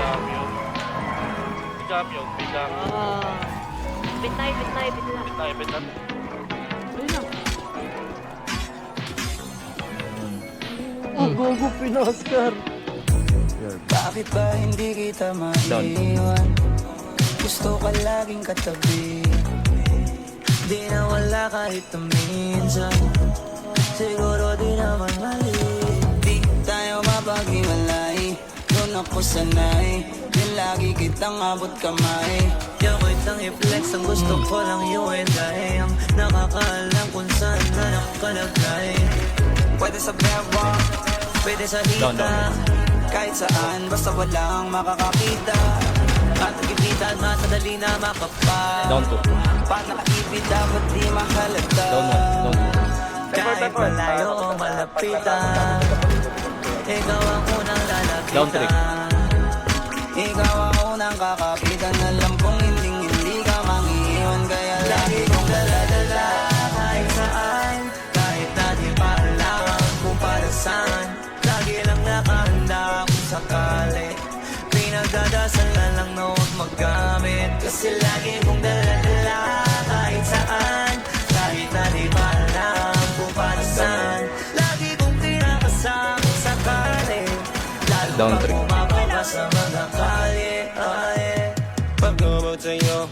Champion. Si Champion, si Champion. Bit na, bit na, bit na. Bit na, bit na. Ayun na. Ang gogo Pinoscar. Bakit ba hindi kita maiwan? Gusto ka laging katabi. Di na wala kahit na minsan. Siguro di naman mali. Di tayo mapaghiwalay. Doon ako sanay. Yung lagi kitang abot kamay. Di ako itang i-flex. Ang gusto ko lang you and I. Ang nakakaalam kung saan na nakalagay. Pwede sa beba, pwede sa hita. Kahit saan, basta walang makakakita. At nagkikita at matadali na makapal. Down 2. Pag nakaibig dapat di mahalata. Down 1. Kahit malayo o malapitan, ikaw ang unang Down lalapitan. Ikaw ang unang kakapitan. Alam kong hindi ka mangiiwan. Kaya lagi kong daladala kahit saan. Kahit na di pa alam kung para saan. Lagi lang nakahanda kung sakali. Pinagdadasal na lang na huwag magamit. Kasi lagi kong daladala kahit saan. Kahit na di pa alam kung para saan. Lagi kong kinakasama kung sakali. Lalo Down pa 3. bumababa sa mga kalye. Pag about sa'yo,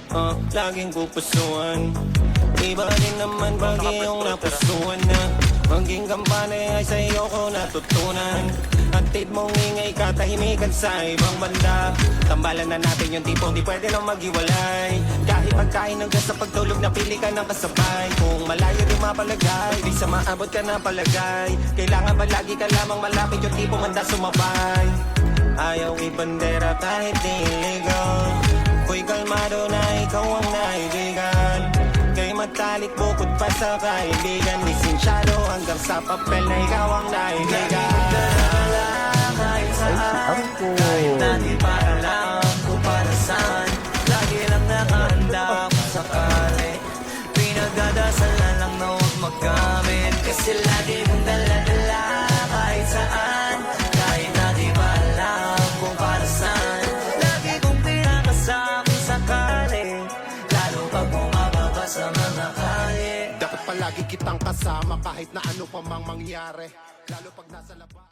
laging pupusuan. Iba din naman pag iyong napusuan na. Maging kampane ay sa'yo ko natutunan. Antid mong ingay katahimikan sa ibang banda. Tambalan na natin yung tipong di pwede nang maghiwalay. Kahit pagkain hanggang sa pagtulog na pili ka ng kasabay. Kung malayo di mapalagay, di sa maabot ka na palagay. Kailangan ba lagi ka lamang malapit yung tipong handa sumabay. Ayaw ibandera kahit di illegal. Ko'y kalmado na ikaw ang naibigan. Kay matalik bukod pa sa kaibigan. Lisensyado hanggang sa papel na ikaw ang naibigan. Kahit saan, kahit na di pa alam kung para saan. Lagi lang nakahanda kung sakali. Pinagdadasal na lang na huwag magamit. Kasi lagi kong dala-dala kahit saan. Kahit na di pa alam kung para saan. Lagi kong pinakasama kung sakali. Lalo pag bumababa sa mga kalye. Dapat palagi kitang kasama kahit na ano pa mang mangyari. Lalo pag nasa labas.